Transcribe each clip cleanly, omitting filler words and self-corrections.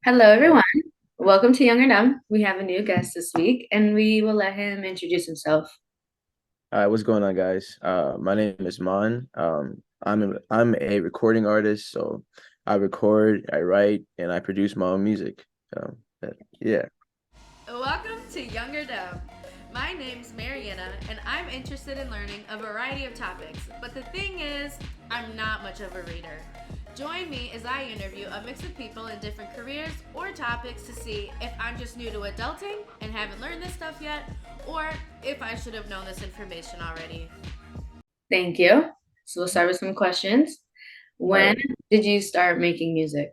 Hello, Uh, everyone. Welcome to Younger Dumb. We have a new guest this week, and we will let him introduce himself. what's going on, guys? My name is Mon. I'm a recording artist, so I record, I write, and I produce my own music. Yeah. Welcome to Younger Dumb. My name's Mariana, and I'm interested in learning a variety of topics. But the thing is, I'm not much of a reader. Join me as I interview a mix of people in different careers or topics to see if I'm just new to adulting and haven't learned this stuff yet, or if I should have known this information already. Thank you. So we'll start with some questions. All When right. did you start making music?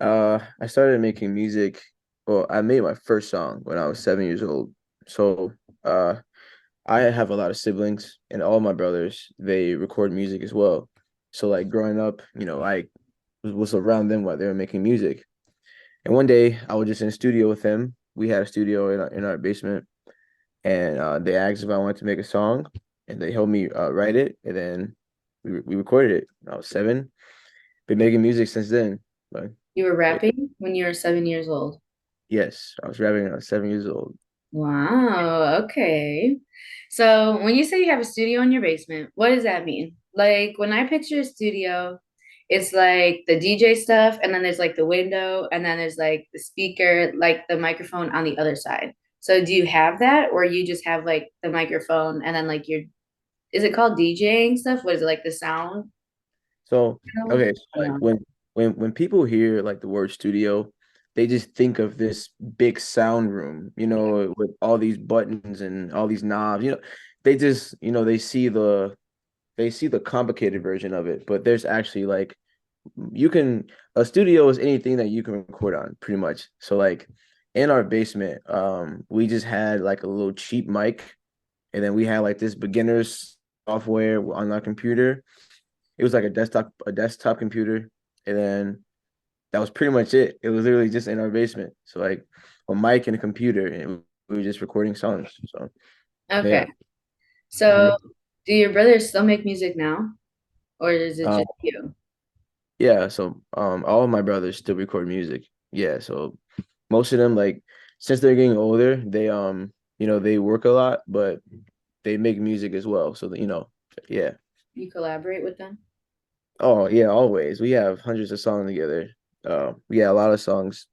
I started making music. Well, I made my first song when I was 7 years old. So, I have a lot of siblings, and all my brothers, they record music as well. So, like growing up, I was around them while they were making music. And one day I was just in a studio with them. We had a studio in our basement, and they asked if I wanted to make a song, and they helped me write it, and then we recorded it. I was 7. Been making music since then. But, You were but rapping when you were 7 years old. yes, I was rapping when I was 7 years old. Wow, okay. So when you say you have a studio in your basement, what does that mean? Like when I picture a studio, it's like the DJ stuff, and then there's like the window, and then there's like the speaker, like the microphone on the other side. So do you have that, or you just have like the microphone and then like your, is it called DJing stuff? What is it, like the sound? So No, okay, so I don't like know. when people hear like the word studio, they just think of this big sound room, with all these buttons and all these knobs. They just, they see the complicated version of it, but there's actually like you can a studio is anything that you can record on pretty much. So like in our basement, we just had like a little cheap mic, and then we had like this beginner's software on our computer. It was like a desktop computer, and then that was pretty much it. It was literally just in our basement. So like a mic and a computer, and we were just recording songs. So Okay. yeah. So hmm do your brothers still make music now, or is it Um, just you? yeah. So all of my brothers still record music. Yeah. So most of them, like, since they're getting older, they work a lot, but they make music as well. So yeah. You collaborate with them? Oh yeah, always. We have hundreds of songs together. We got a lot of songs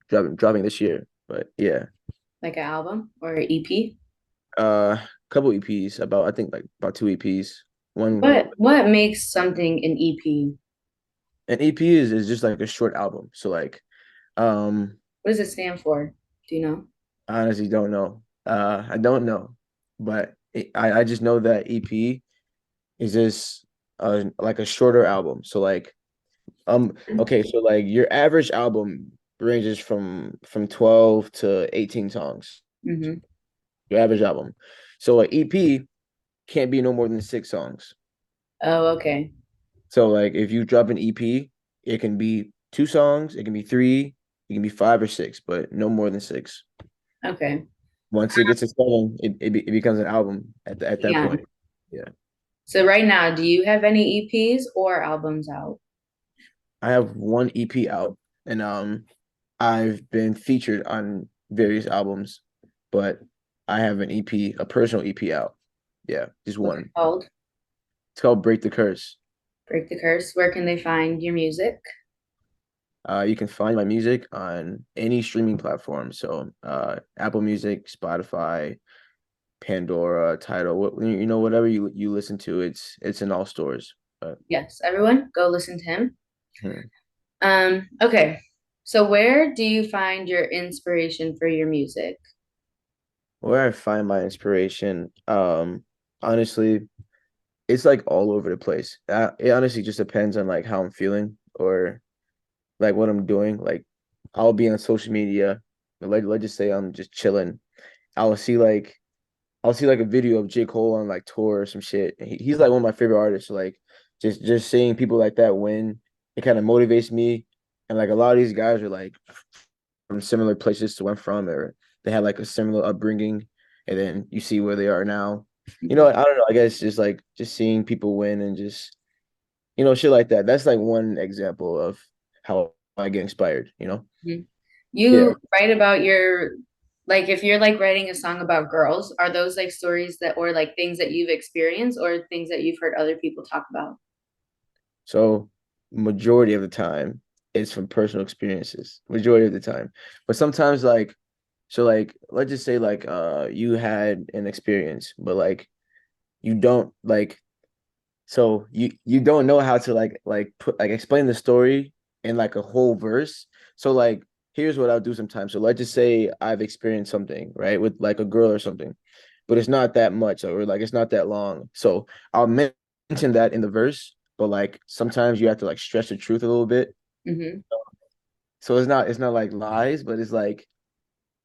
dropping this year. But yeah. Like an album or an EP? Couple EPs, about I think like about two EPs. One What makes something an EP? An EP is just like a short album. So like um What does it stand for? Do you know? I honestly don't know. I don't know. But I just know that EP is just like a shorter album. So like okay, so like your average album ranges from 12 to 18 songs. Mm-hmm. Your average album. So like EP can't be no more than 6 songs. Oh, okay. So like if you drop an EP, it can be 2 songs, it can be three, it can be five or six, but no more than six. Okay. Once it gets to seven, it becomes an album at that Yeah. point. Yeah. So right now, do you have any EPs or albums out? I have one EP out, and I've been featured on various albums, but I have an EP, a personal EP out. Yeah, just What's it one. called? It's called Break the Curse. Break the Curse. Where can they find your music? You can find my music on any streaming platform. So Apple Music, Spotify, Pandora, Tidal, whatever you listen to, it's in all stores. But Yes, everyone, go listen to him. hmm, Okay. So where do you find your inspiration for your music? where I find my inspiration, honestly, it's like all over the place. It honestly just depends on like how I'm feeling or like what I'm doing. Like I'll be on social media, let's just say I'm just chilling. I'll see like I'll see like a video of J. Cole on like tour or some shit. He's like one of my favorite artists. So, like just seeing people like that win, it kind of motivates me. And like a lot of these guys are like from similar places to where I'm from, or they had like a similar upbringing, and then you see where they are now. Mhm. I don't know. I guess just like just seeing people win and just shit like that. That's like one example of how I get inspired, Mhm. Yeah. You write about your, like, if you're like writing a song about girls, are those like stories that, or like things that you've experienced or things that you've heard other people talk about? So majority of the time it's from personal experiences. Majority of the time. But sometimes like let's just say you had an experience, but like you don't like so you don't know how to put like explain the story in like a whole verse. So like here's what I'll do sometimes. So let's just say I've experienced something, right, with like a girl or something, but it's not that much or like it's not that long. So I'll mention that in the verse, but like sometimes you have to like stretch the truth a little bit. Hmm. So it's not like lies, but it's like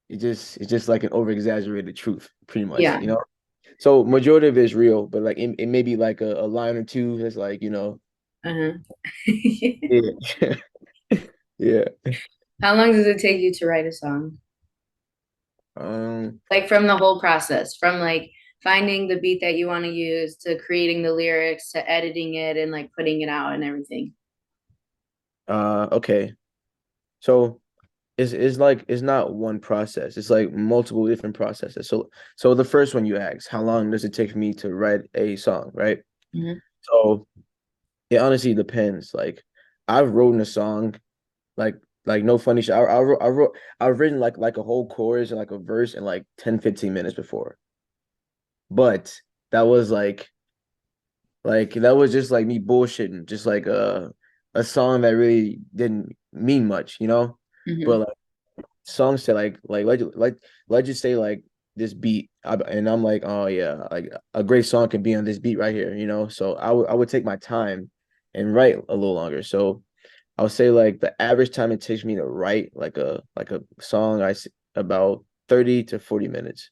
it's just like an over exaggerated truth, pretty much, Yeah. So majority of it is real, but like it may be like a line or two that's like, Uh-huh. yeah. Yeah. How long does it take you to write a song? Um, Like from the whole process, from like finding the beat that you want to use to creating the lyrics to editing it and like putting it out and everything. okay. So it's like it's not one process. It's like multiple different processes. So the first one you asked, how long does it take for me to write a song, right? Hmm. So it honestly depends. Like I've written a song, like no funny shit. I've written like a whole chorus and like a verse in like 10, 15 minutes before. But that was like that was just like me bullshitting, just like a song that really didn't mean much. Hmm. But like songs to let's just say like this beat, and I'm like, oh yeah, like a great song can be on this beat right here. So I would take my time and write a little longer. So I would say like the average time it takes me to write like a song, about 30 to 40 minutes.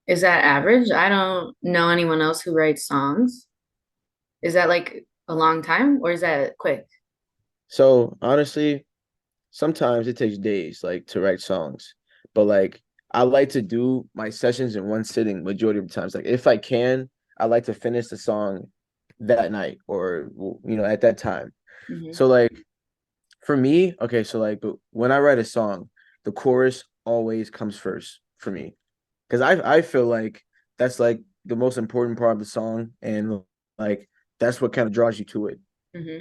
Is that average? I don't know anyone else who writes songs. Is that like a long time or is that quick? So honestly, sometimes it takes days like to write songs, but like I like to do my sessions in one sitting majority of the times. Like if I can, I like to finish the song that night or at that time. Hmm. So like for me, okay, so like but when I write a song, the chorus always comes first for me because I feel like that's like the most important part of the song and like that's what kind of draws you to it. Hmm.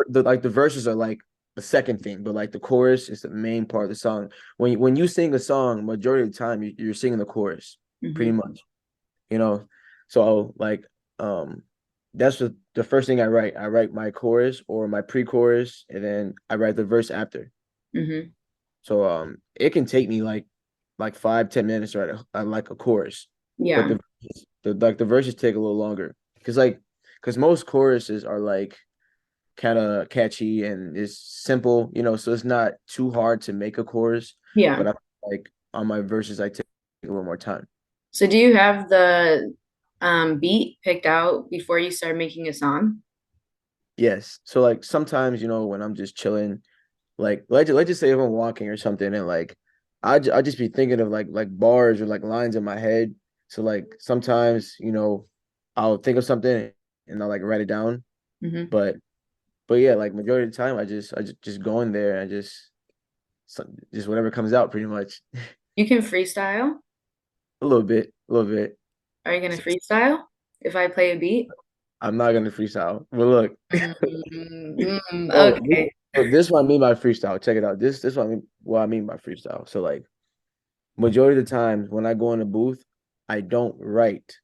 The verses are like the second thing, but like the chorus is the main part of the song. When you sing a song, majority of the time you're singing the chorus, pretty Hmm. much. You know, so like that's the first thing I write. I write my chorus or my pre-chorus, and then I write the verse after. Hmm. So it can take me like 5, 10 minutes to write like a chorus, but Yeah. the verses take a little longer because most choruses are like kind of catchy and it's simple, so it's not too hard to make a chorus. Yeah. But I like on my verses, I take a little more time. So do you have the beat picked out before you start making a song? Yes. So like sometimes, when I'm just chilling, like let's just say if I'm walking or something, and like I just be thinking of like bars or like lines in my head. So like sometimes, I'll think of something and I'll like write it down. Hmm. But but yeah, like majority of the time, I just go in there and just whatever comes out, pretty much. You can freestyle. A little bit, a little bit. Are you gonna freestyle if I play a beat? I'm not gonna freestyle. But look, so Okay. this is what I mean by freestyle. Check it out. This what I mean by freestyle. So like majority of the times when I go in the booth, I don't write.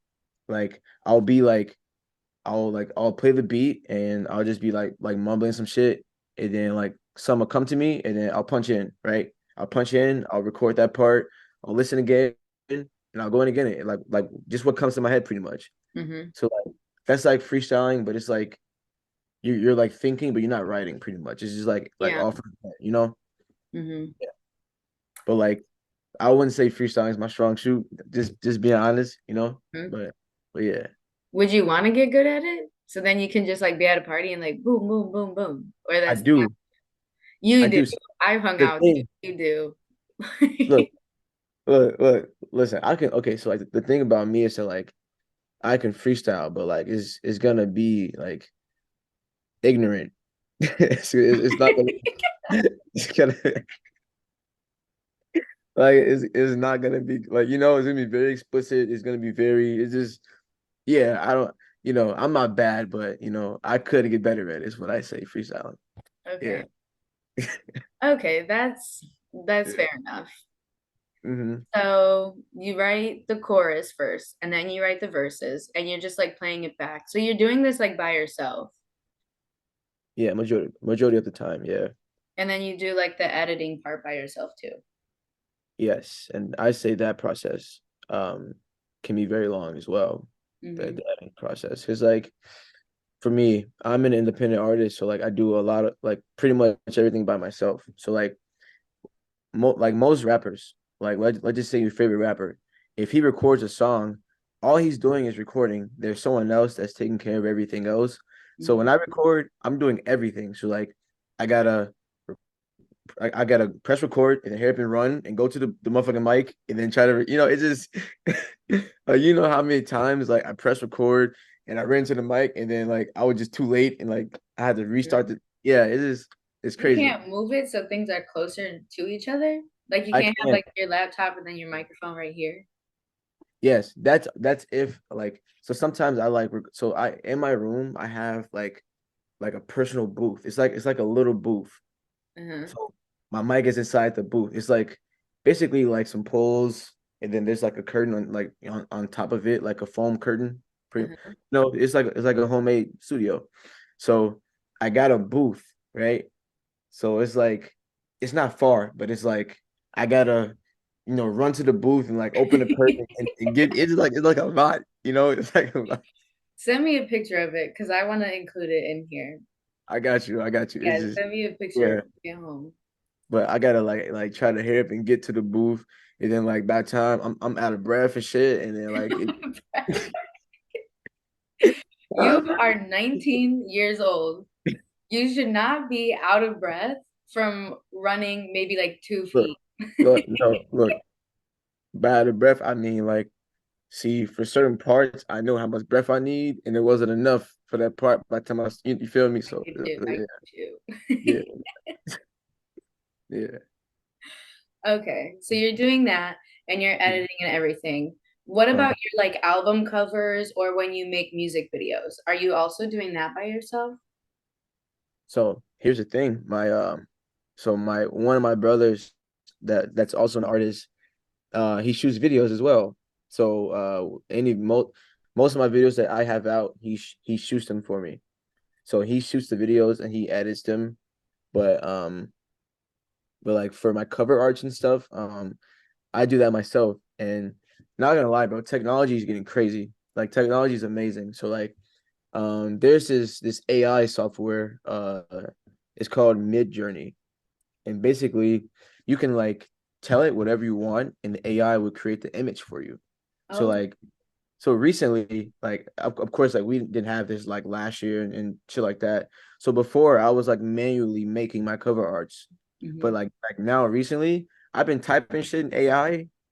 Like I'll play the beat and I'll just be like mumbling some shit, and then like some will come to me and then I'll punch in, right? I'll punch in, I'll record that part, I'll listen again, and I'll go in again. Like just what comes to my head pretty much. Hmm. So like that's like freestyling, but it's like you're like thinking, but you're not writing pretty much. It's just like Yeah. off of the head. Hmm. Yeah. But like I wouldn't say freestyling is my strong suit. Just being honest. Hmm. But yeah, Would you want to get good at it? So then you can just like be at a party and like boom, boom, boom, boom. Or I that's do. you I do. do. I've hung The out with thing, you. You do. look, look, listen, I can okay, so like the thing about me is that like I can freestyle, but like it's gonna be like ignorant. It's not gonna it's gonna like it's not gonna be like it's gonna be very explicit. It's gonna be very it's just yeah, I don't I'm not bad, but I could get better at it, is what I say, freestyling. Yeah. Okay. Okay, that's Yeah. fair enough. Hmm. So you write the chorus first, and then you write the verses, and you're just like playing it back. So you're doing this like by yourself, Yeah, majority of the time, yeah. and then you do like the editing part by yourself too. Yes. And I say that process um can be very long as well, Hmm. the editing process. Because like for me, I'm an independent artist, so like I do a lot of like pretty much everything by myself. So like like most rappers, like let's just say your favorite rapper, if he records a song, all he's doing is recording. There's someone else that's taking care of everything else. So when Hmm. I record, I'm doing everything. So like I gotta I gotta press record and then hurry up and run and go to the motherfucking mic and then try to it's just how many times like I press record and I ran to the mic and then like I was just too late and like I had to restart the yeah, it's You crazy. can't move it so things are closer to each other. Like you I can't have can. like your laptop and then your microphone right here. Yes, that's if like so sometimes I like so I in my room I have like a personal booth. It's like a little booth. Uh-huh. So my mic is inside the booth. It's like basically like some poles and then there's like a curtain on like on top of it, like a foam curtain. Pretty Uh-huh. no, it's like a homemade studio. So I got a booth, right? So it's like it's not far, but it's like I gotta, run to the booth and like open the curtain and get it's like a lot, it's like a lot. Send me a picture of it because I want to include it in here. I got you, I got you. It's Yeah, just send me a picture yeah, when you get home. but I gotta like try to hurry up and get to the booth, and then like by the time I'm out of breath and shit, and then like You are 19 years old. You should not be out of breath from running maybe like 2 feet. look, no, look, by out of breath, I mean like see for certain parts, I know how much breath I need, and it wasn't enough for that part by the time you feel me? I So get you. I yeah, get yeah, you. yeah. Okay, so you're doing that and you're editing and everything. What Uh, about your like album covers or when you make music videos? Are you also doing that by yourself? so here's the thing, so my one of my brothers that's also an artist, he shoots videos as well. So most of my videos that I have out, he shoots them for me. So he shoots the videos and he edits them. But like for my cover arts and stuff, I do that myself. And not gonna lie, bro, technology is getting crazy. Like technology is amazing. So like there's this AI software, it's called Mid Journey, and basically you can like tell it whatever you want and the AI will create the image for you. So Oh, like so recently, like of course, like we didn't have this like last year and shit like that. So before I was like manually making my cover arts, but mhm, like now recently I've been typing shit in AI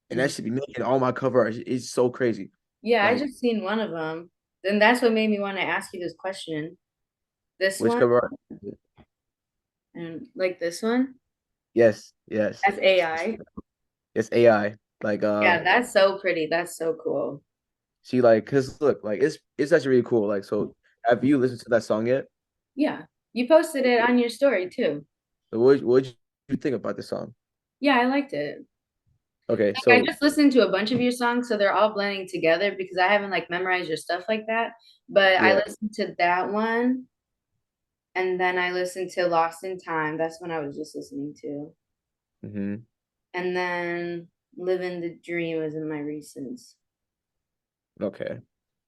and that mhm. should be making all my cover arts. It's so crazy. Yeah, I Like just seen one of them. Then that's what made me want to ask you this question. This which one cover art? and like this one Yes, yes. as AI. It's AI. Like Yeah, that's so pretty. That's so cool. see like cause look, like it's actually really cool. Like so have you listened to that song yet? Yeah. You posted it on your story too. So what you think about the song? Yeah, I liked it. Okay, Like I so just listened to a bunch of your songs, so they're all blending together because I haven't like memorized your stuff like that. But I yeah. listened to that one and then I listened to Lost in Time. That's when I was just listening to. Hmm. And then Living the Dream is in my recents. Okay.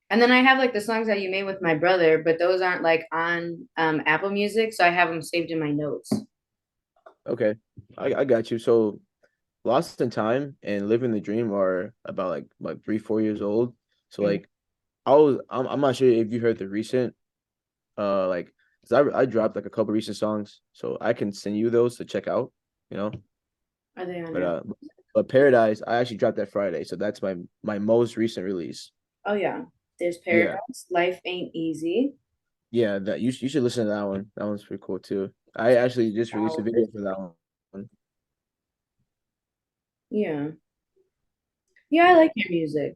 And then I have like the songs that you made with my brother, but those aren't like on Apple Music, so I have them saved in my notes. Okay. I got you. So Lost in Time and Living the Dream are about like 3, 4 years old. So Mhm. like I'm not sure if you heard the recent like because I dropped like a couple recent songs, so I can send you those to check out, you know. Are they on But Apple? Paradise, I actually dropped that Friday, so that's my most recent release. Oh yeah. There's Yeah. Paradise. Life Ain't Easy. Yeah, that you should listen to that one. That one's pretty cool too. I actually just released a Wow. video for that one. Yeah. Yeah, I Yeah. like your music.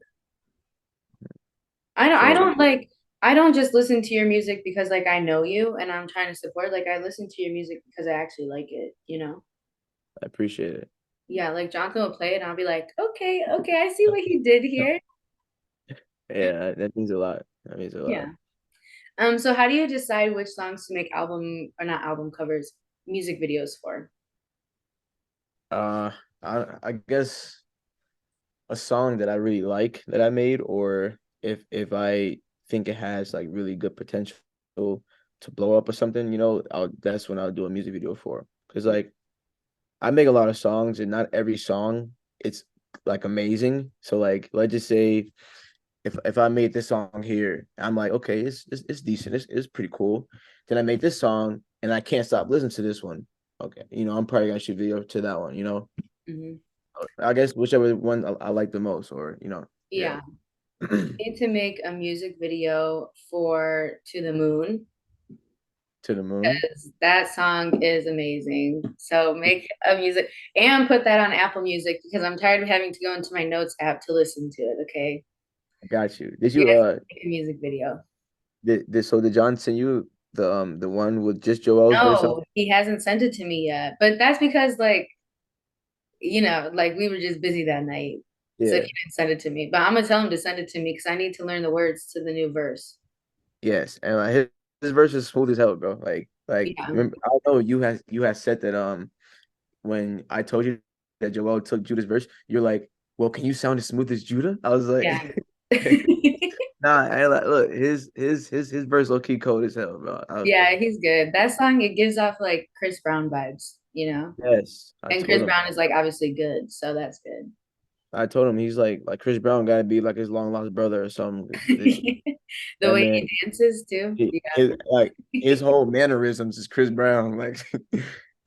I So don't like I don't just listen to your music because like I know you and I'm trying to support. Like I listen to your music because I actually like it, you know? I appreciate it. Yeah, like Jonathan will play it and I'll be like, okay, okay, I see what he did here. Yeah, that means a lot. That means a lot. Yeah. So how do you decide which songs to make album or not album covers, music videos for? Uh, I guess a song that I really like that I made, or if I think it has like really good potential to blow up or something, that's when I'll do a music video for. Because like I make a lot of songs, and not every song it's like amazing. So like let's just say if I made this song here, I'm like, okay, it's decent, it's pretty cool. Then I made this song, and I can't stop listening to this one. Okay, I'm probably gonna shoot video to that one. Mhm. I guess whichever one I like the most, or yeah. Yeah. Need to make a music video for To the Moon To the moon. because that song is amazing. So make a music and put that on Apple Music because I'm tired of having to go into my notes app to listen to it. Okay. I got you. Did You you guys make a music video. did John send you the one with just Joel's verse on? No, he hasn't sent it to me yet. But that's because like, like we were just busy that night. So he Yeah. didn't send it to me. But I'm gonna tell him to send it to me because I need to learn the words to the new verse. Yes. And like his verse is smooth as hell, bro. Like Yeah. remember, I know you had said that when I told you that Joel took Judah's verse, you're like, well, can you sound as smooth as Judah? I was Yeah. like, nah, I like look, his verse low key cold as hell, bro. Yeah, he's good. That song, it gives off like Chris Brown vibes, you know? Yes, I And told Chris him. Brown is like obviously good, so that's good. I told him he's like Chris Brown gotta be like his long lost brother or something. 'Cause The that way man, he dances too. like Yeah. his whole mannerisms is Chris Brown. Like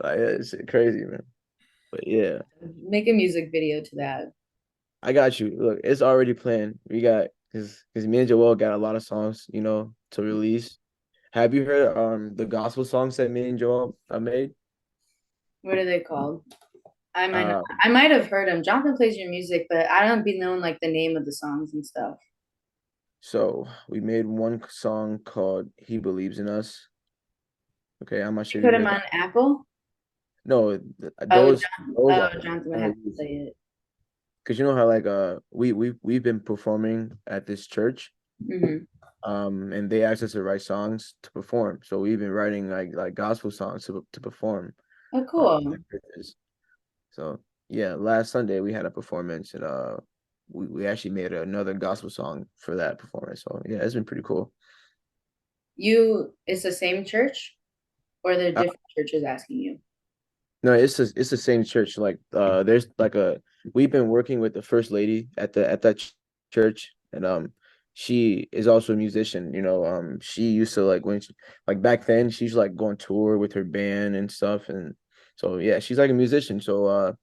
yeah, it's crazy, man. But yeah, Make a music video to that. I got you. Look, it's already planned. We got because me and Joel got a lot of songs, to release. Have you heard the gospel songs that me and Joel made? What are they called? I might not, Uh, I might have heard him. Jonathan plays your music, but I don't be knowing like the name of the songs and stuff. so we made one song called "He Believes in Us." Okay, I'm not You sure if put you them heard on that. Apple? No, Oh, those Jonathan would are have to play it. because you know how like we've been performing at this church, Hmm. and they asked us to write songs to perform, so we've been writing like gospel songs to perform Oh, at cool. churches. So yeah, last Sunday we had a performance, and we actually made another gospel song for that performance. So yeah, it's been pretty cool. It's the same church or they're Uh, different churches asking you? no, it's the same church. Like there's like a we've been working with the first lady at that church, and she is also a musician. She used to like like back then she used to like go on tour with her band and stuff, and so yeah, she's like a musician. So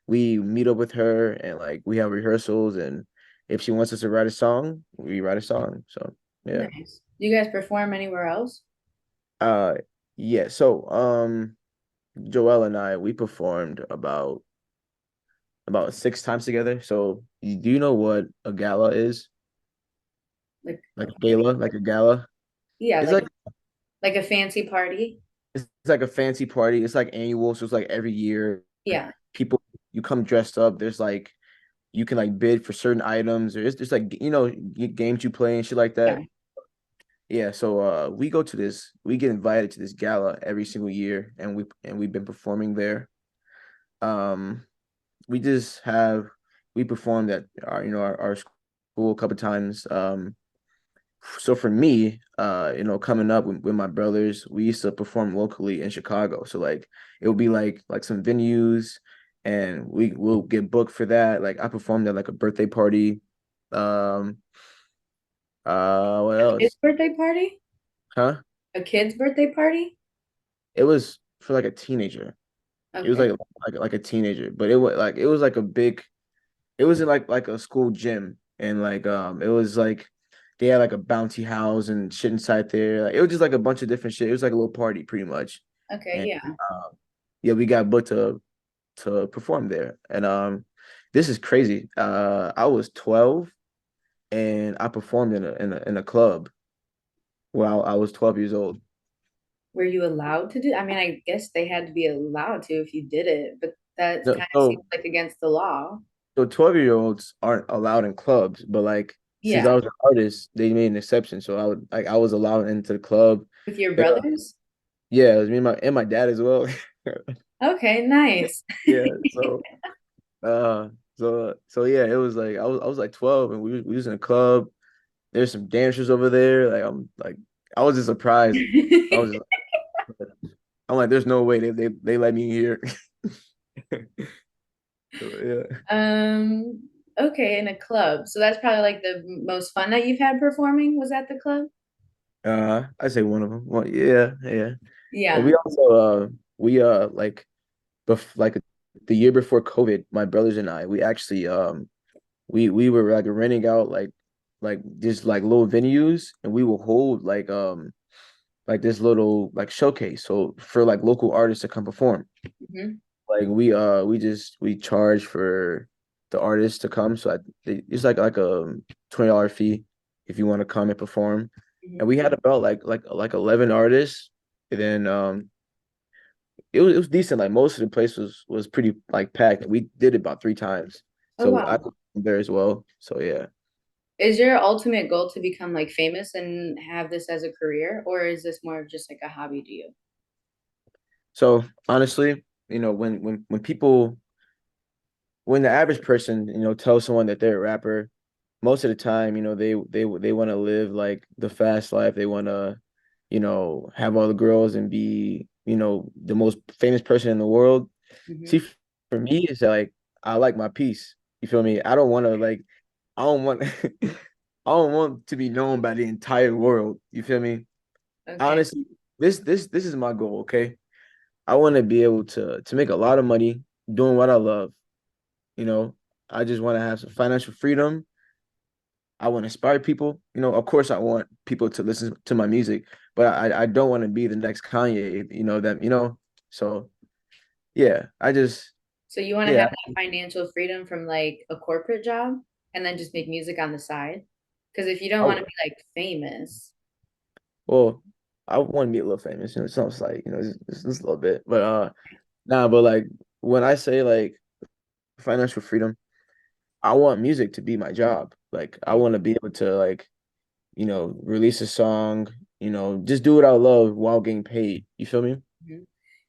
we meet up with her, and like we have rehearsals, and if she wants us to write a song, we write a song. So yeah. Nice. Do you guys perform anywhere else? Uh yeah, so Joel and I we performed about 6 times together. So do you know what a gala is? Like, Like a gala, like a gala. yeah, It's like like a fancy party. it's like a fancy party. It's like annual, so it's like every year. Yeah, People you come dressed up. There's like you can like bid for certain items, or it's just like games you play and shit like yeah. that. Yeah, so we get invited to this gala every single year, and we've been performing there. Um, we just have we performed at our school a couple times. So for me, coming up with my brothers, we used to perform locally in Chicago. So like it would be like some venues, and we will get booked for that. Like I performed at like a birthday party. Um, what A kid's else? birthday party? Huh? A kid's birthday party? It was for like a teenager. It was Okay. like a teenager, but it was like a big. It was in like a school gym, and like it was like they had like a bounty house and shit inside there. Like, it was just like a bunch of different shit. It was like a little party pretty much. Okay, And yeah. yeah, we got booked to perform there. And this is crazy. I was 12 and I performed in a club while I was 12 years old. Were you allowed to do? I mean, I guess they had to be allowed to if you did it, but that No, kind of seems so like against the law. so 12-year-olds aren't allowed in clubs, but like since I Yeah, was an artist, they made an exception. So I was allowed into the club. with your And, brothers. yeah, it was me and my dad as well. Okay, nice. Yeah, uh so yeah, it was like I was like 12 and we was in a club. There's some dancers over there. Like I was just surprised. I was just I'm like, there's no way they let me here. So yeah. Okay, in a club. So that's probably like the most fun that you've had performing was at the club? I say one of them. Well, yeah, yeah. And Yeah. we also we like like the year before COVID, my brothers and I, we actually we were like renting out like just like little venues and we will hold like this little like showcase so for like local artists to come perform. Hmm. Like we charge for the artists to come. So it's like a $20 fee if you want to come and perform. And Hmm. we had about like 11 artists. And then it was decent. Like most of the place was pretty like packed. We did it about 3 times. Oh, So I wow. was there as well. So yeah. Is your ultimate goal to become like famous and have this as a career, or is this more of just like a hobby to you? So honestly, when the average person, tells someone that they're a rapper, most of the time, they want to live like the fast life. They want to, have all the girls and be, the most famous person in the world. Hmm. See, for me, it's like I like my peace. You feel me? I don't want to like I don't want I don't want to be known by the entire world. You feel me? Okay. Honestly, this is my goal, okay? I want to be able to make a lot of money doing what I love. You know, I just want to have some financial freedom. I want to inspire people. Of course, I want people to listen to my music, but I don't want to be the next Kanye. So yeah, So you want to yeah. have that financial freedom from like a corporate job and then just make music on the side? Because if you don't I, want to be like famous, well, I want to be a little famous. It sounds like just a little bit, but nah. But like when I say like financial freedom, I want music to be my job. Like I want to be able to like release a song, just do what I love while getting paid. You feel me?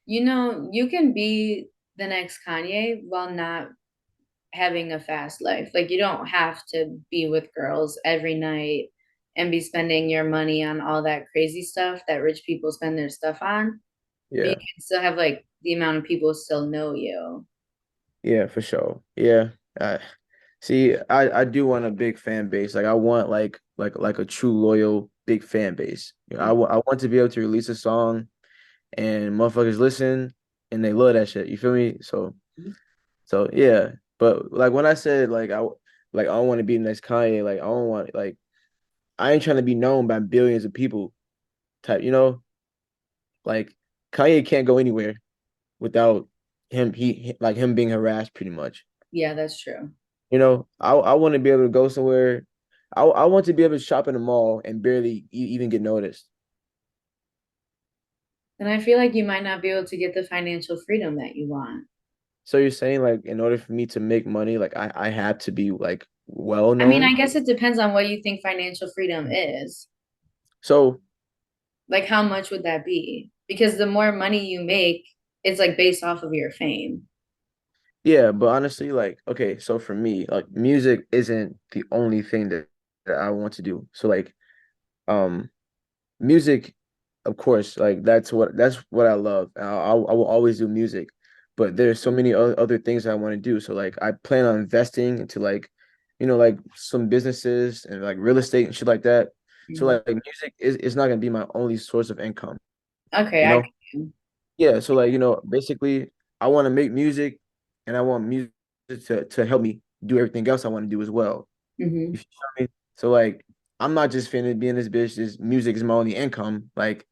mhm, you can be the next Kanye while not having a fast life. Like you don't have to be with girls every night and be spending your money on all that crazy stuff that rich people spend their stuff on. But you Yeah. can still have like the amount of people still know you. Yeah, for sure. Yeah. I see, I do want a big fan base. Like I want like a true loyal big fan base. I want to be able to release a song and motherfuckers listen and they love that shit. You feel me? So yeah. But like when I said like I don't want to be the next Kanye, like I don't want like I ain't trying to be known by billions of people type, like Kanye can't go anywhere without like him being harassed pretty much. Yeah, that's true. I want to be able to go somewhere. I want to be able to shop in the mall and barely even get noticed. And I feel like you might not be able to get the financial freedom that you want. So you're saying like in order for me to make money, like I have to be like well I mean, I known. guess it depends on what you think financial freedom is. So Like, how much would that be? Because the more money you make, it's like based off of your fame. yeah, but honestly, like okay, so for me, like music isn't the only thing that I want to do. So like um music, of course, like that's what I love. I will always do music, but there's so many other things I want to do. So like I plan on investing into like, like some businesses and like real estate and shit like that. So Mhm. like music is not gonna be my only source of income, Okay, you I know? get you. Yeah. So like, basically I want to make music and I want music to help me do everything else I want to do as well. Hmm. You feel me? So like I'm not just finna be in this bitch. This music is my only income. Like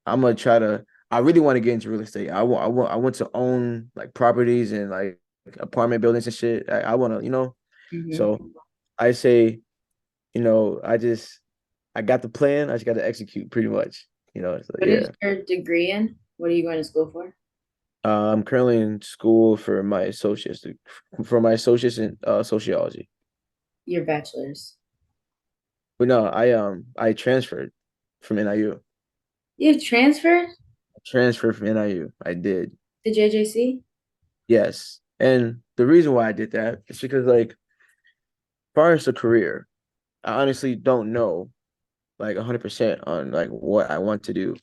I'm gonna try to. I really want to get into real estate. I want to own like properties and like apartment buildings and shit. I want to, Hmm. So I say, I got the plan. I just got to execute pretty much. So What is yeah. your degree in? What are you going to school for? I'm currently in school for my associates in sociology. Your bachelor's. But no, I transferred from NIU. You transferred Transferred from NIU. I did. to JJC? Yes. And the reason why I did that is because like far as a career, I honestly don't know like 100% on like what I want to do.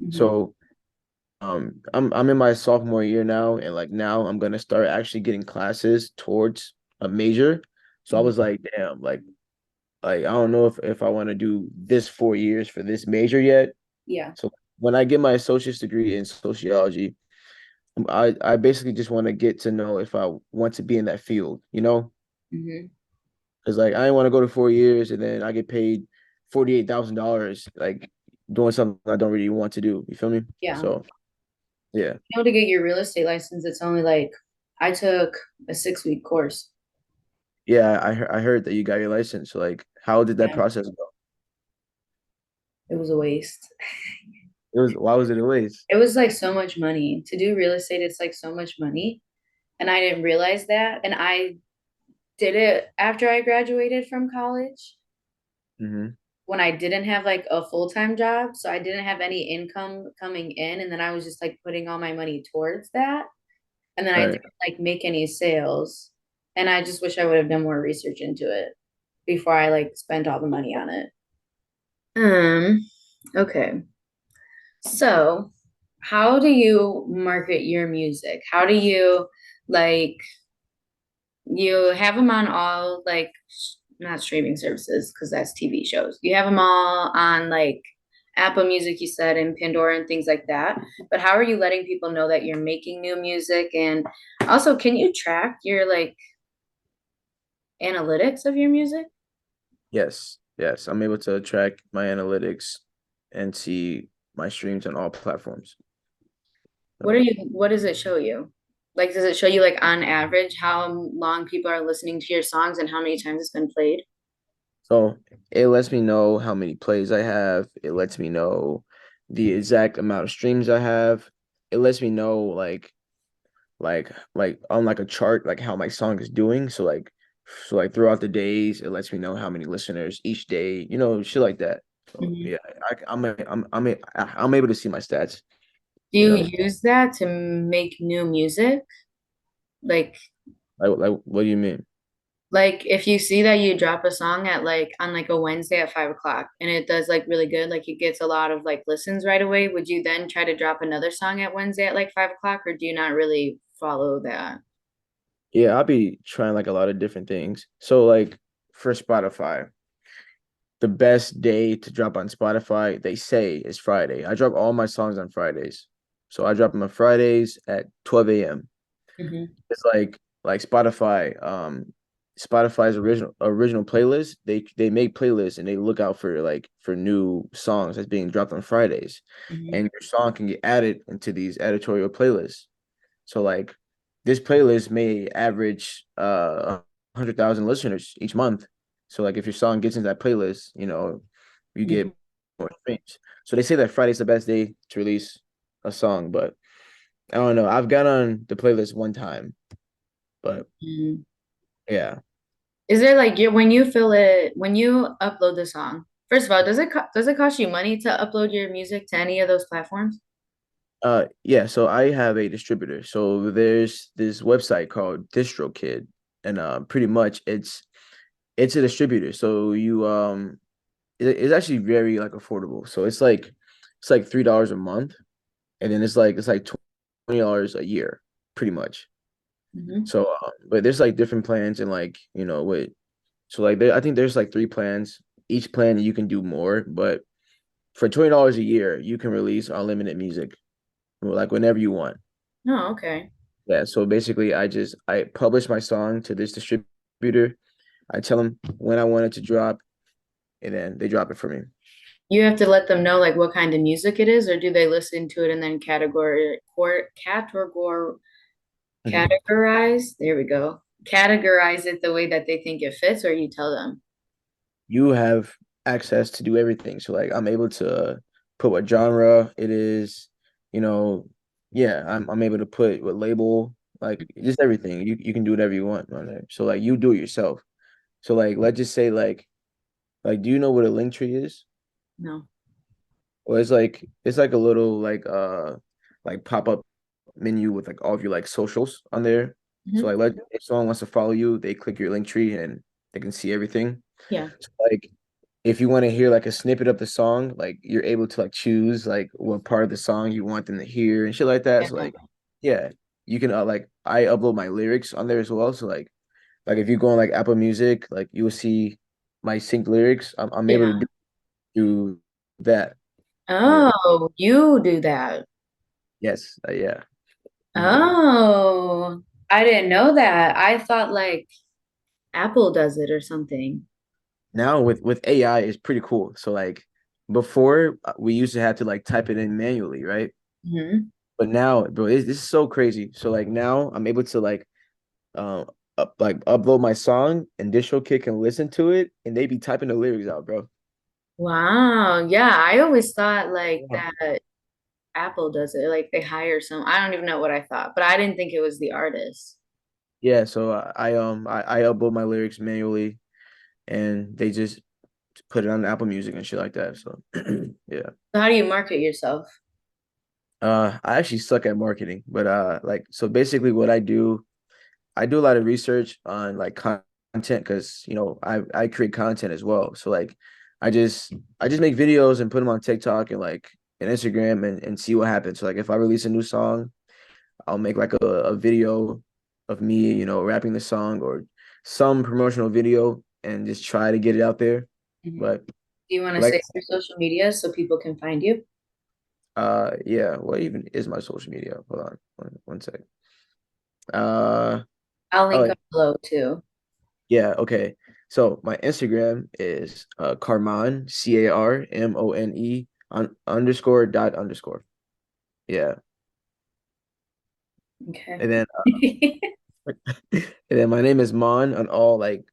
Hmm. So I'm in my sophomore year now, and like now I'm gonna start actually getting classes towards a major. So I Hmm. was like, damn, like I don't know if I want to do this 4 years for this major yet. Yeah. So when I get my associate's degree in sociology, I basically just want to get to know if I want to be in that field. Hmm. Because like I didn't want to go to 4 years and then I get paid $48,000 like doing something I don't really want to do. You feel me? Yeah. So yeah. To get your real estate license, it's only like I took a 6 week course. Yeah, I heard that you got your license. So like how did that Yeah. process go? It was a waste. Why was it a waste? It was like so much money. To do real estate, it's like so much money. And I didn't realize that. And I did it after I graduated from college Mm-hmm. when I didn't have like a full-time job. So I didn't have any income coming in. And then I was just like putting all my money towards that. And then I Right. didn't like make any sales. And I just wish I would have done more research into it before I like spent all the money on it. Um, okay. So, how do you market your music? How do you like you have them on all like not streaming services because that's TV shows. You have them all on like Apple Music, you said, and Pandora and things like that. But how are you letting people know that you're making new music? And also, can you track your like analytics of your music? Yes. Yes. I'm able to track my analytics and see my streams on all platforms. What are So you, what does it show you? Like, does it show you like on average how long people are listening to your songs and how many times it's been played? So it lets me know how many plays I have. It lets me know the exact amount of streams I have. It lets me know like on like a chart like how my song is doing. So like throughout the days, it lets me know how many listeners each day, shit like that. So Mhm. yeah, I'm able to see my stats, Do you you know. use that to make new music? Like, Like what do you mean? like if you see that you drop a song at like on like a Wednesday at 5 o'clock and it does like really good, like it gets a lot of like listens right away, would you then try to drop another song at Wednesday at like 5 o'clock, or do you not really follow that? Yeah, I'll be trying like a lot of different things. So like for Spotify, the best day to drop on Spotify, they say is Friday. I drop all my songs on Fridays. So I drop them on Fridays at 12 a.m. Hmm. It's like Spotify's original playlist. They make playlists and they look out for new songs that's being dropped on Fridays. Hmm. And your song can get added into these editorial playlists. So like this playlist may average 100,000 listeners each month. So like if your song gets into that playlist, you get Hmm. more streams. So they say that Friday's the best day to release a song, but I don't know. I've got on the playlist one time, but yeah. Is there like you when you fill it when you upload the song? First of all, does it cost you money to upload your music to any of those platforms? Yeah, so I have a distributor. So there's this website called DistroKid, and pretty much it's a distributor. So it's actually very like affordable. So it's like $3 a month, and then it's like $20 a year, pretty much. Hmm. So but there's like different plans and like, so like I think there's like three plans. Each plan you can do more, but for $20 a year, you can release unlimited music, like whenever you want. Oh, okay. Yeah, so basically I publish my song to this distributor. I tell them when I want it to drop, and then they drop it for me. You have to let them know like what kind of music it is, or do they listen to it and then Mhm. categorize? There we go. Categorize it the way that they think it fits, or you tell them. You have access to do everything. So like I'm able to put what genre it is, you know, yeah, I'm able to put what label, like just everything. You can do whatever you want on there. So like you do it yourself. So like let's just say like do you know what a link tree is? No. Well, it's like a little like pop-up menu with like all of your like socials on there. So Hmm. like if someone wants to follow you, they click your link tree and they can see everything. Yeah. So like if you want to hear like a snippet of the song, like you're able to like choose like what part of the song you want them to hear and shit like that. So Yeah. like yeah, you can like I upload my lyrics on there as well. So like if you go on like Apple Music, like you will see my synced lyrics. I'm able to Yeah. do that. Yeah. Oh, you do that. Yes. Yeah. Mhm. Oh, I didn't know that. I thought like Apple does it or something. Now with AI it's pretty cool. So like before we used to have to like type it in manually, right? Hmm. But now, bro, this is so crazy. So like now I'm able to uh like upload my song and DistroKid can listen to it and they be typing the lyrics out, bro. Wow. Yeah, I always thought like Yeah. that Apple does it. Like they hire some. I don't even know what I thought, but I didn't think it was the artist. Yeah, so I upload my lyrics manually and they just put it on Apple Music and shit like that. So yeah. So how do you market yourself? I actually suck at marketing, but like so basically what I do a lot of research on like content because I create content as well. So like I just I just make videos and put them on TikTok and Instagram and see what happens. So like if I release a new song, I'll make like a video of me, rapping the song or some promotional video and just try to get it out there. Mhm. But Do you want to like say your social media so people can find you? yeah, what even is my social media? Hold on, one sec. Uh I'll oh link up below too. yeah, okay. So my Instagram is Carmone, CARMONE underscore dot underscore. Yeah. Okay. And then and then my name is Mon on all like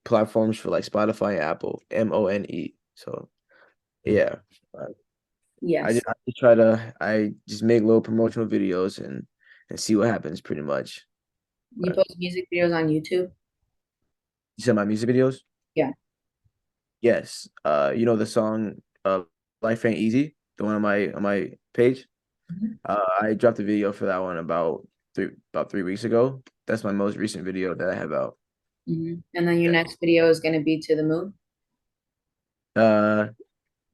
platforms for like Spotify and Apple, MONE. So yeah. Uh, Yes. I just try to I just make little promotional videos and see what happens pretty much. You Uh, post music videos on YouTube? you said my music videos? Yeah. Yes. You know the song Life Ain't Easy, the one on my page? Mhm. I dropped a video for that one about 3 weeks ago. That's my most recent video that I have out. Mhm. And then your Yeah. next video is going to be to the moon? Uh,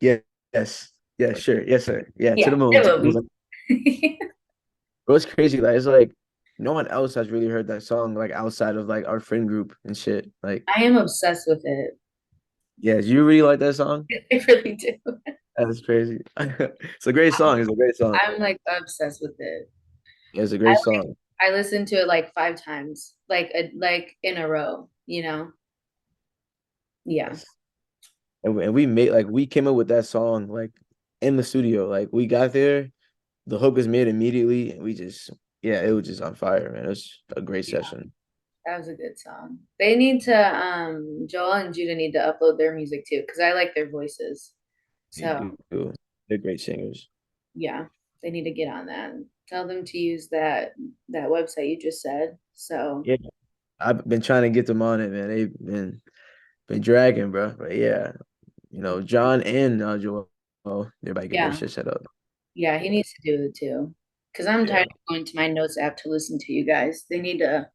yeah, yes, yeah, sure, yes, sir. Yeah, to Yeah, the moon. it To will the moon. be. Bro, it's crazy. Like, it's like no one else has really heard that song like outside of like our friend group and shit. Like, I am obsessed with it. yeah, you really like that song? I really do. That's crazy. It's a great song. It's a great song. I'm like obsessed with it. Yeah, it's a I great song. I listened to it like 5 times, like in a row, you know? Yeah. Yes. And we came up with that song like in the studio. Like we got there, the hook was made immediately, and we just yeah, it was just on fire, man. It was a great Yeah, session. that was a good song. They need to Joel and Judah need to upload their music too, because I like their voices. They So do. They're great singers. yeah, they need to get on that and tell them to use that website you just said. So Yeah, I've been trying to get them on it, man. They've been dragging, bro. But yeah, John and Joel, they're about to get their yeah, shit set up. yeah, he Yeah, needs to do it too. Because I'm yeah, tired of going to my notes app to listen to you guys. They need to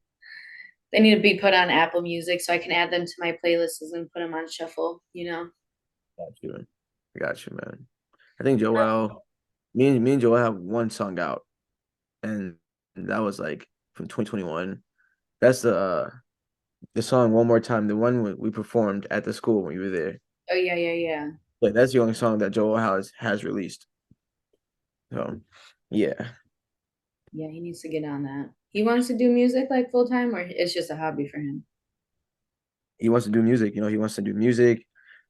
be put on Apple Music so I can add them to my playlists and put them on shuffle, you know? got you. I got you, man. I think me and Joel have one song out, and that was like from 2021. That's the song "One More Time," the one we performed at the school when you were there. Oh yeah, yeah, yeah. But that's the only song that Joel has released. So yeah, Yeah, he needs to get on that. He wants to do music like full time, or it's just a hobby for him. he wants to do music. He wants to do music.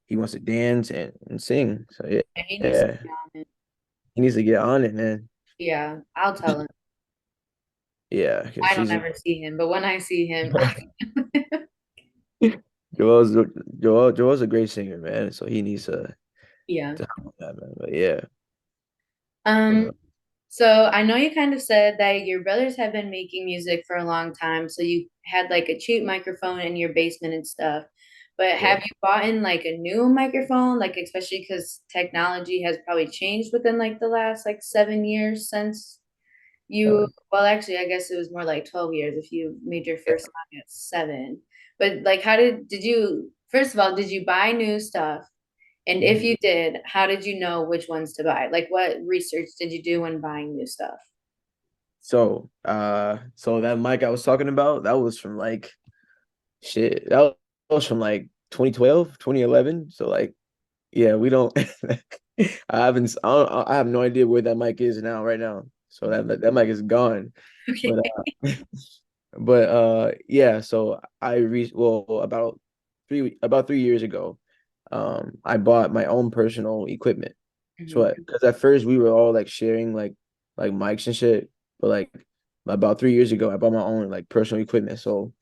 he wants to dance and sing. So yeah, And he needs to yeah, be on it. he needs to get on it, man. Yeah, I'll tell him. Yeah, because I don't she's ever see him, but when I see him, Joel's Joel's a great singer, man. So he needs yeah. to help with that, man. But yeah, but Um, so I know you kind of said that your brothers have been making music for a long time, so you had like a cheap microphone in your basement and stuff. But yeah, have you bought in like a new microphone, like especially because technology has probably changed within like the last like 7 years since uh, well, actually, I guess it was more like 12 years if you made your yeah. first song at 7. But like, did you, first of all, did you buy new stuff? And if Mhm. you did, how did you know which ones to buy? Like, what research did you do when buying new stuff? So that mic I was talking about, that was from like shit. That was from like 2012, 2011. So like, yeah, we don't. I haven't. I have no idea where that mic is now, right now. So that mic is gone. Okay. But yeah. So about 3 years ago, I bought my own personal equipment. So Mhm. because at first we were all like sharing like mics and shit, but like about 3 years ago, I bought my own like personal equipment. So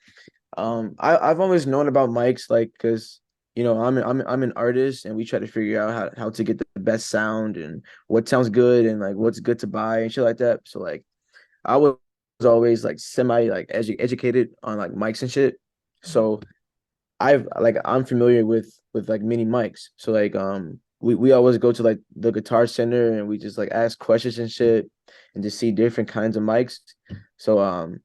I've always known about mics, like, because I'm an artist, and we try to figure out how to get the best sound and what sounds good and like what's good to buy and shit like that. So like I was always like semi like educated on like mics and shit. So I'm familiar with like mini mics. So like we always go to like the guitar center and we just like ask questions and shit and just see different kinds of mics. So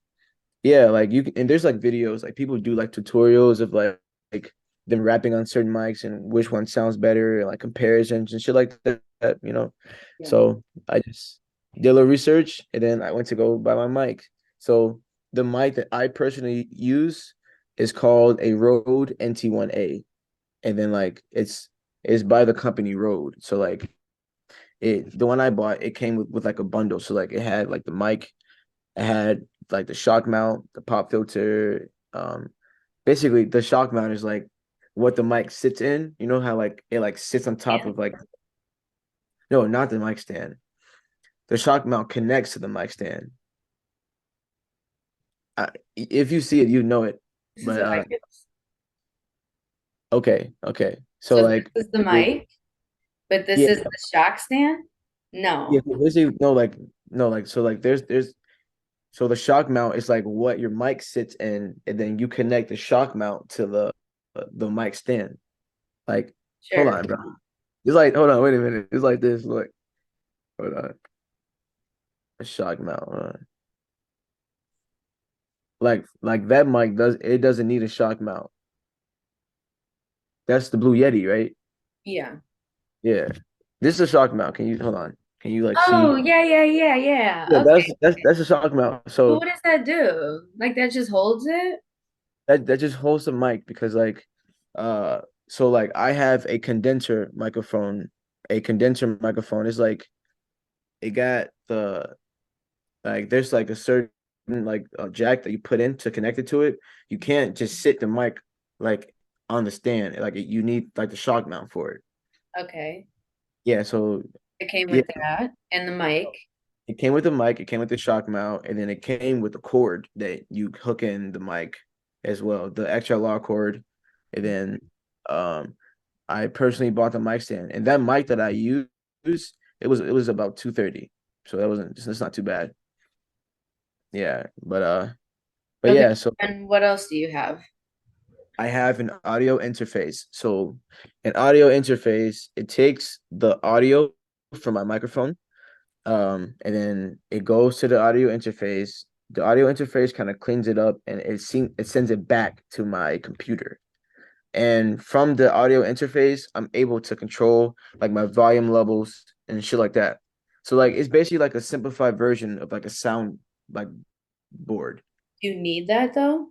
yeah, like you can, and there's like videos, like people do like tutorials of like them rapping on certain mics and which one sounds better, and like comparisons and shit like that. Yeah. So I just did a little research and then I went to go buy my mic. So the mic that I personally use is called a Rode NT1A. And then like it's by the company Rode. So like the one I bought, it came with like a bundle. So like it had like the mic, it had like the shock mount, the pop filter. Basically the shock mount is like what the mic sits in. You know how like it like sits on top Yeah. of like no, not the mic stand. The shock mount connects to the mic stand. If you see it, you know it. This is But what I get. okay, okay. So So like this is the mic, but this yeah, is the shock stand? yeah. No. So basically, no, like so like there's so the shock mount is like what your mic sits in, and then you connect the shock mount to the mic stand. Like, hold Sure. on, bro. It's like, hold on, wait a minute. It's like this. Look, hold on. A shock mount. Hold on. Like that mic doesn't need a shock mount. That's the Blue Yeti, right? Yeah. Yeah. This is a shock mount. Can you hold on? Can you like see? Oh, yeah, yeah, yeah, yeah. Yeah, Okay. that's a shock mount. But So what does that do? Like that just holds it? that just holds the mic because like so like I have a condenser microphone. A condenser microphone is like it got the like there's like a certain like a jack that you put in to connect it to it. You can't just sit the mic like on the stand. Like you need like the shock mount for it. Okay. Yeah, so It came yeah, with that and the mic. it came with the mic, it came with the shock mount, and then it came with the cord that you hook in the mic as well, the XLR cord. And then um I personally bought the mic stand, and that mic that I used, it was about 230. So that wasn't it's not too bad. Yeah, but Okay. yeah, so And what else do you have? I have an audio interface. So an audio interface, it takes the audio from my microphone, and then it goes to the audio interface. The audio interface kind of cleans it up and it sends it back to my computer. And from the audio interface, I'm able to control like my volume levels and shit like that. So like it's basically like a simplified version of like a sound like board. Do you need that though?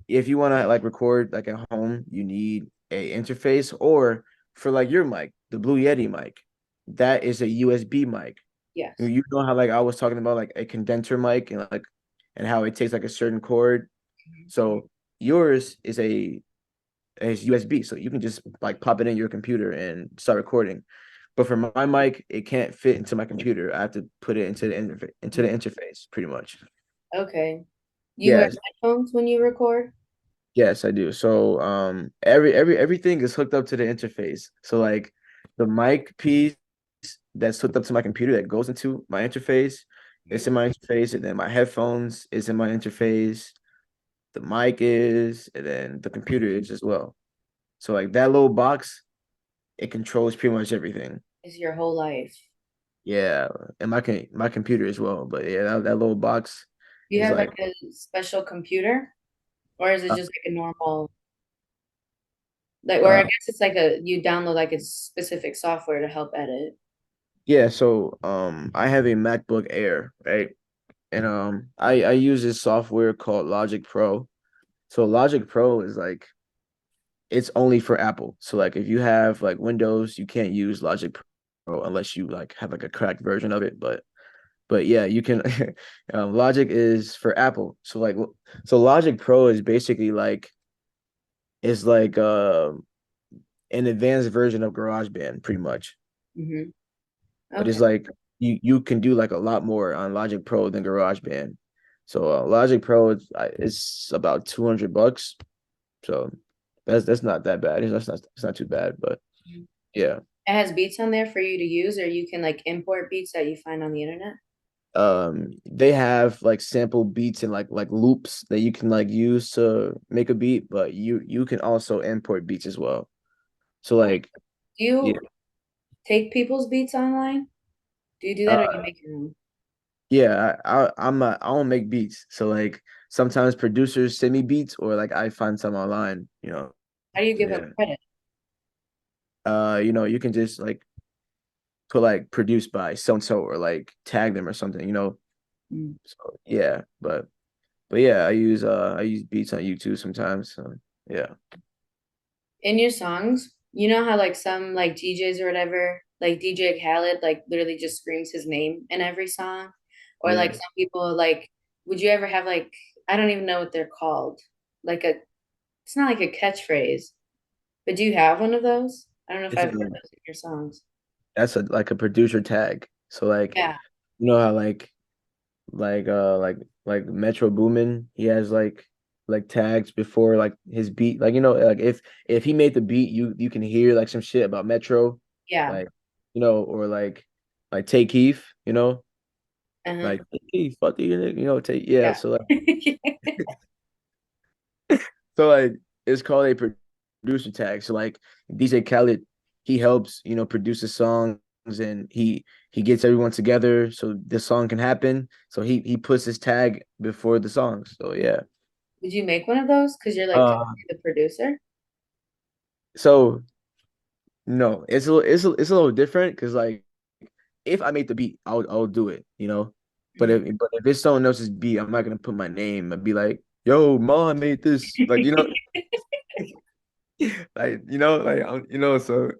If you want to like record like at home, you need a interface, or for like your mic, the Blue Yeti mic, that is a USB mic. Yes. You know how like I was talking about like a condenser mic and like and how it takes like a certain cord. So yours is a and it's USB, so you can just like pop it in your computer and start recording. But for my mic, it can't fit into my computer. I have to put it into the interface, pretty much. Okay. You wear Yes, headphones when you record? yes, I do. So everything is hooked up to the interface. So like the mic piece that's hooked up to my computer that goes into my interface, it's in my interface, and then my headphones is in my interface. The mic is, and then the computer is as well. So like that little box, it controls pretty much everything. Is your whole life? Yeah, and my computer as well. But yeah, that little box Do you is have like like a special computer? Or is it uh, just like a normal, like, or I uh guess it's like you download like a specific software to help edit. yeah. So I have a MacBook Air, right? And I use this software called Logic Pro. So Logic Pro is like it's only for Apple. So like if you have like Windows, you can't use Logic Pro unless you like have like a cracked version of it. But yeah, you can. Logic is for Apple. So like so Logic Pro is like an advanced version of GarageBand, pretty much. Hmm. But it's Okay. like you can do like a lot more on Logic Pro than GarageBand. So Logic Pro is about $200. So that's not that bad. It's not too bad, but Mhm. yeah. It has beats on there for you to use, or you can like import beats that you find on the internet. They have like sample beats and like loops that you can like use to make a beat, but you can also import beats as well. So Okay. like Do yeah. you take people's beats online? Do you do that or you Uh make your own? yeah, I don't make beats. So like sometimes producers send me beats or like I find some online, you know. How do you give them Yeah. credit? You can just like put like produced by so and so or like tag them or something, you know. Mm. So yeah, but yeah, I use beats on YouTube sometimes. So yeah. In your songs, you know how like some like DJs or whatever, like DJ Khaled, like literally just screams his name in every song, or like Yeah. some people like, would you ever have like, I don't even know what they're called, like a, it's not like a catchphrase, but do you have one of those? I don't know if It's I've a heard those in your songs. that's a like a producer tag. So like Yeah, you know how like like Metro Boomin, he has like tags before like his beat. Like like if he made the beat, you can hear like some shit about Metro, yeah, like or like Take Keith, uh-huh, like Take Keith, fuck you, take yeah. yeah. So like it's called a producer tag. So like DJ Khaled, he helps, produce the songs and he gets everyone together so the song can happen. So he puts his tag before the songs. So yeah. Did you make one of those? Because you're like Uh technically the producer. so no, it's a little different because like if I make the beat, I'll do it. But Mhm. if it's someone else's beat, I'm not gonna put my name and be like, yo, Ma made this. Like, like so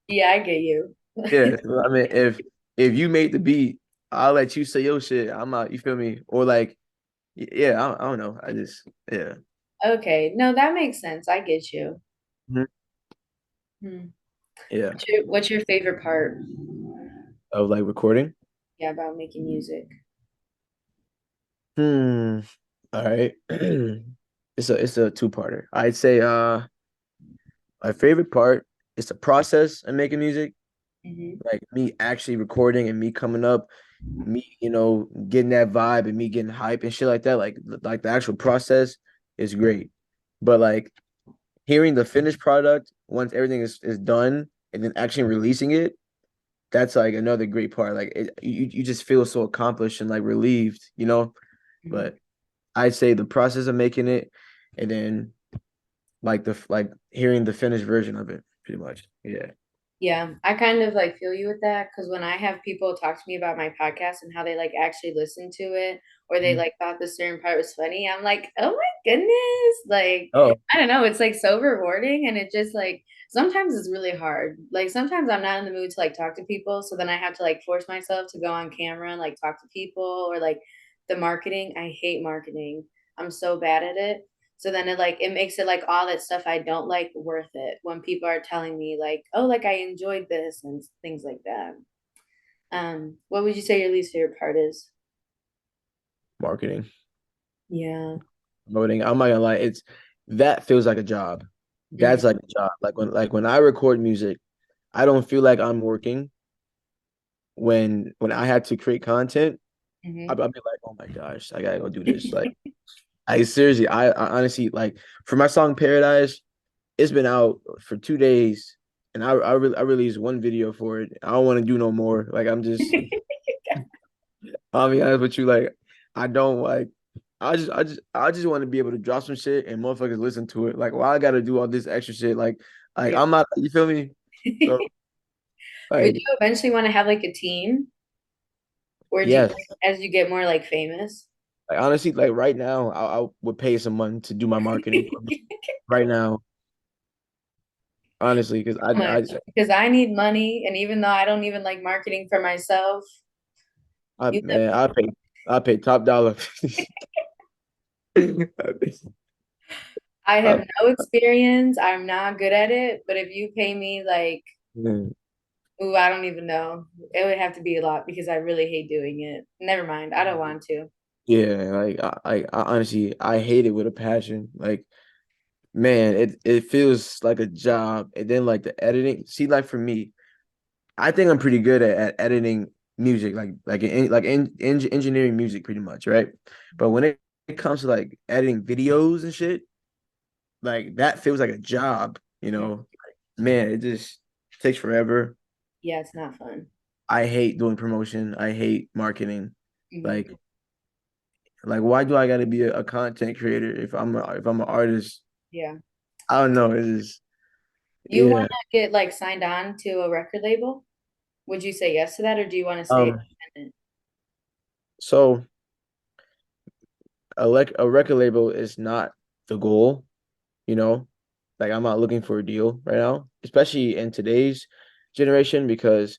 Yeah, I get you. yeah, so, I mean, if you made the beat, I'll let you say your shit. I'm out. You feel me? Or like, yeah, I don't know. I just, yeah. Okay, no, that makes sense. I get you. Mhm. Hmm. Yeah. What's your favorite part? Of like recording. Yeah, about making music. Hmm. All right. It's a two-parter. I'd say my favorite part is the process of making music, Hmm. like me actually recording and me coming up, me getting that vibe and me getting hype and shit like that. Like the actual process is great, but like hearing the finished product once everything is done and then actually releasing it, that's like another great part. Like you just feel so accomplished and like relieved. Hmm. But I'd say the process of making it and then like hearing the finished version of it, pretty much. Yeah. Yeah, I kind of like feel you with that because when I have people talk to me about my podcast and how they like actually listened to it or they Mhm. like thought the certain part was funny, I'm like, oh my goodness. Like, Oh, I don't know, it's like so rewarding and it just like sometimes it's really hard. Like sometimes I'm not in the mood to like talk to people, so then I have to like force myself to go on camera and like talk to people or like the marketing. I hate marketing. I'm so bad at it. So then it makes it like all that stuff I don't like worth it when people are telling me like, oh, like I enjoyed this and things like that. What would you say your least favorite part is? Marketing, Yeah. promoting. I'm not gonna lie, it's that feels like a job. Hmm. That's like a job. Like when I record music, I don't feel like I'm working when I had to create content. Hmm. I'll be like, oh my gosh, I gotta go do this. Like I seriously, I honestly like for my song Paradise, it's been out for 2 days, and I released one video for it. I don't want to do no more. Like I'm just, I'll be honest with you, like I don't like. I just want to be able to drop some shit and motherfuckers listen to it. Like, why I gotta do all this extra shit? Like Yeah. I'm not. You feel me? So Would like, you eventually want to have like a team, or do you, yes. as you get more like famous? Like honestly, like right now, I would pay someone to do my marketing for me. Right now, honestly, because How much? Because I need money, and even though I don't even like marketing for myself, you man, I pay top dollar. I have I, no experience. I'm not good at it, but if you pay me like, man, ooh, I don't even know. It would have to be a lot because I really hate doing it. Never mind. I don't want to. yeah, like I honestly I hate it with a passion. Like man, it feels like a job, and then like the editing. See, like for me, I think I'm pretty good at editing music, like engineering music, pretty much, right? But when it comes to like editing videos and shit, like that feels like a job, you know? Man, it just takes forever. Yeah, it's not fun. I hate doing promotion. I hate marketing. Hmm. Like, like why do I got to be a content creator if I'm an artist? Yeah. I don't know. It is You want yeah. to get like signed on to a record label? Would you say yes to that, or do you want to stay Um. independent? So a record label is not the goal, you know. Like I'm not looking for a deal right now, especially in today's generation, because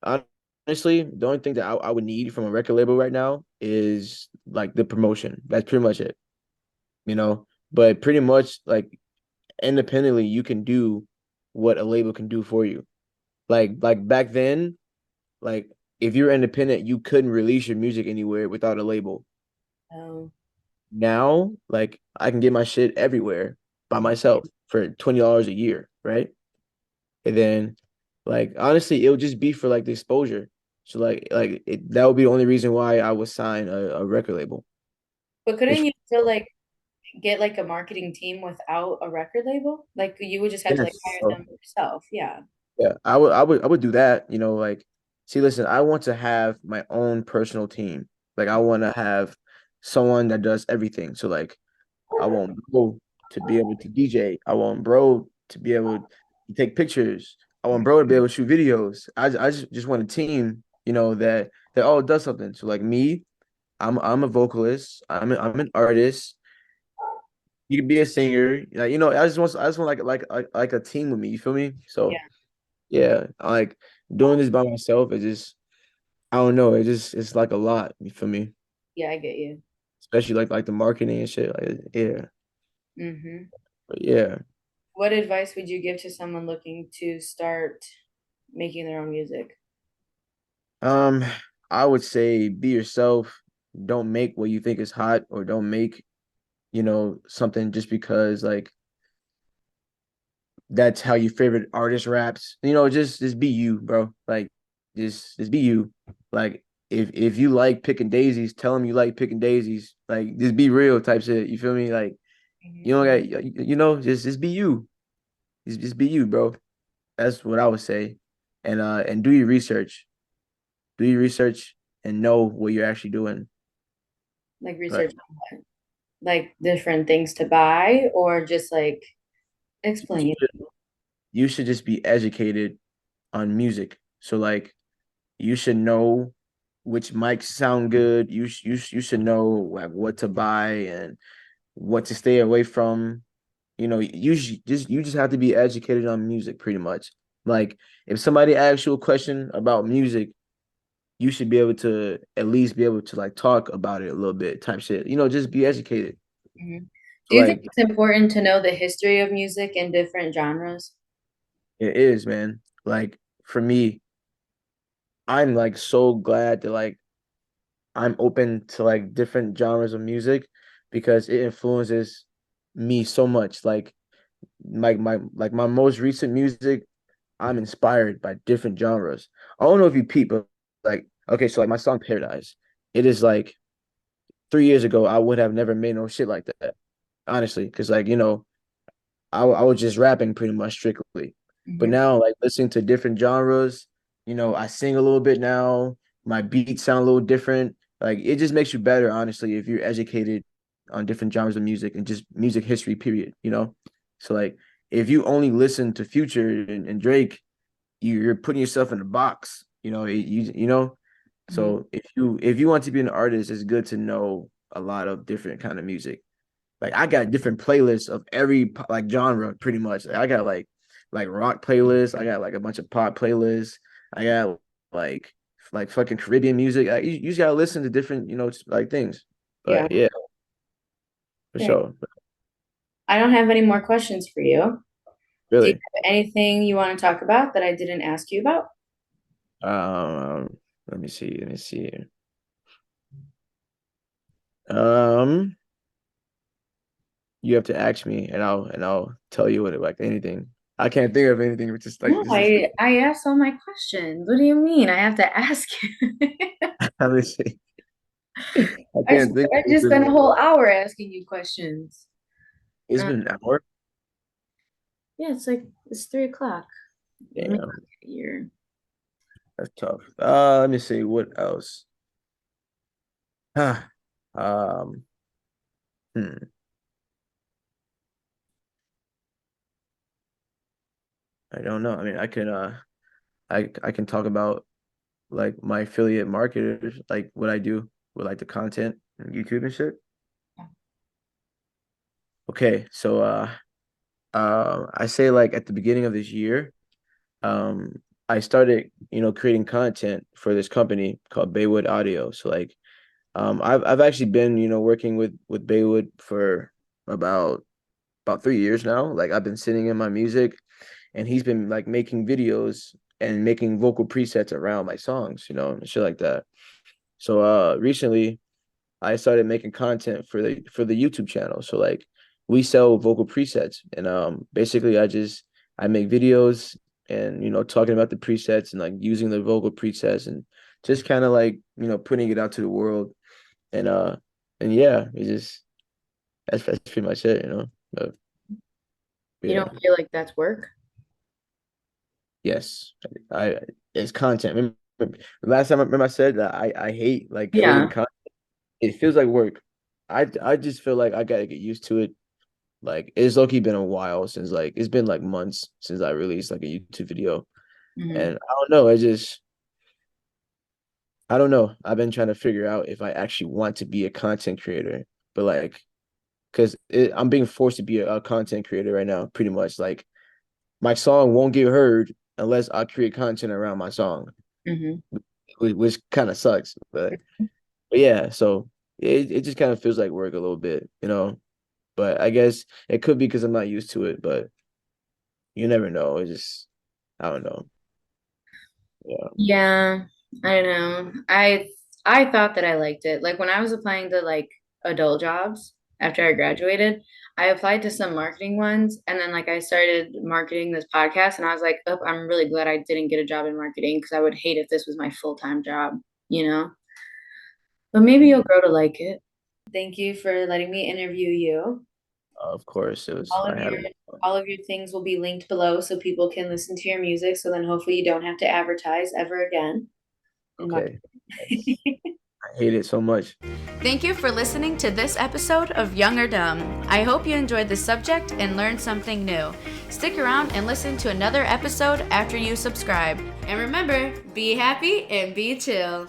honestly, the only thing that I would need from a record label right now is like the promotion. That's pretty much it, you know. But pretty much like independently, you can do what a label can do for you. Like back then, like if you're independent, you couldn't release your music anywhere without a label. Oh. Now, like I can get my shit everywhere by Mhm. myself for $20 a year, right? And then like honestly, it would just be for like the exposure. So that would be the only reason why I would sign a record label. But It's couldn't you still like get like a marketing team without a record label? Like you would just have to like yes. hire So them yourself. Yeah. yeah, I would do that, like see, listen, I want to have my own personal team. Like I want to have someone that does everything. So like I want bro to be able to DJ. I want bro to be able to take pictures. I want bro to be able to shoot videos. I just want a team, that all does something. So like me, I'm a vocalist. I'm an artist. You can be a singer. Like, I just want like a team with me. You feel me? So Yeah. yeah, like doing this by myself, I don't know. It's like a lot. You feel me? Yeah, I get you. Especially like the marketing and shit. Like yeah, Hmm. but yeah. What advice would you give to someone looking to start making their own music? Um, I would say be yourself. Don't make what you think is hot, or don't make, something just because like that's how your favorite artist raps. Just be you, bro. Like just be you. Like if you like picking daisies, tell them you like picking daisies. Like just be real type shit. You feel me? Like you Hmm. don't got just be you. Just be you, bro. That's what I would say. And do your research. Do your research and know what you're actually doing. Like Like research on what? Like different things to buy or just like explain. you should just be educated on music. So like you should know which mics sound good. You should know like what to buy and what to stay away from. You just have to be educated on music pretty much. Like if somebody asks you a question about music, you should be able to at least be able to like talk about it a little bit type shit. Just be educated. Hmm. Do you think Like it's important to know the history of music in different genres? it is, man. Like for me, I'm like so glad that like I'm open to like different genres of music because it influences me so much. Like my most recent music, I'm inspired by different genres. I don't know if you peep, but like okay, so like my song Paradise, it is like 3 years ago I would have never made no shit like that. Honestly, because like I was just rapping pretty much strictly. But Hmm. now, like listening to different genres, I sing a little bit now. My beats sound a little different. Like it just makes you better, honestly, if you're educated on different genres of music and just music history, period. So like if you only listen to Future and Drake, you're putting yourself in a box, you know. Hmm. So if you want to be an artist, it's good to know a lot of different kind of music. Like I got different playlists of every like genre pretty much. Like, I got like rock playlists. I got like a bunch of pop playlists. I got like like fucking Caribbean music. You just gotta listen to different like things. Yeah. But yeah, for Okay. sure. I don't have any more questions for you. Do you Really. have anything you want to talk about that I didn't ask you about? Let me see. Let me see. Um, you have to ask me, and I'll tell you what like anything. I can't think of anything. It's just like No, this is. I asked all my questions. What do you mean? I have to ask you. Let me see. I can't think I of just spent a anything. whole hour asking you questions. It's Uh, been an hour. yeah, it's 3 o'clock. Let me Damn. look at your. That's tough. Let me see what else. um, hmm, I don't know. I mean, I can talk about like my affiliate marketers, like what I do with like the content and YouTube and shit. Okay, so I say like at the beginning of this year, um, I started creating content for this company called Baywood Audio. So like, I've actually been working with Baywood for about about 3 years now. Like I've been sitting in my music and he's been like making videos and making vocal presets around my songs, and shit like that. So recently I started making content for the YouTube channel. So like we sell vocal presets and basically I make videos and talking about the presets and like using the vocal presets and just kind of like putting it out to the world and yeah, it's just that's pretty much it. But You yeah. don't feel like that's work? Yes, I it's content. Remember, last time I remember I said that I hate like creating Yeah. content. It feels like work. I just feel like I gotta get used to it. Like it's low-key been a while since like it's been like months since I released like a YouTube video. Hmm. And I don't know, I don't know. I've been trying to figure out if I actually want to be a content creator. But like because I'm being forced to be a content creator right now, pretty much. Like my song won't get heard unless I create content around my song. Hmm. Which kind of sucks. But yeah, so it just kind of feels like work a little bit. But I guess it could be because I'm not used to it, but you never know. It's just I don't know. Yeah. Yeah, I know. I thought that I liked it. Like when I was applying to like adult jobs after I graduated, I applied to some marketing ones and then like I started marketing this podcast and I was like, "Oh, I'm really glad I didn't get a job in marketing because I would hate if this was my full-time job, you know?" But maybe you'll grow to like it. Thank you for letting me interview you. Of course, it was. All I of had your a all of your things will be linked below so people can listen to your music. So then hopefully you don't have to advertise ever again in my. okay. Yes. I hate it so much. Thank you for listening to this episode of Young or Dumb. I hope you enjoyed the subject and learned something new. Stick around and listen to another episode after you subscribe. And remember, be happy and be chill.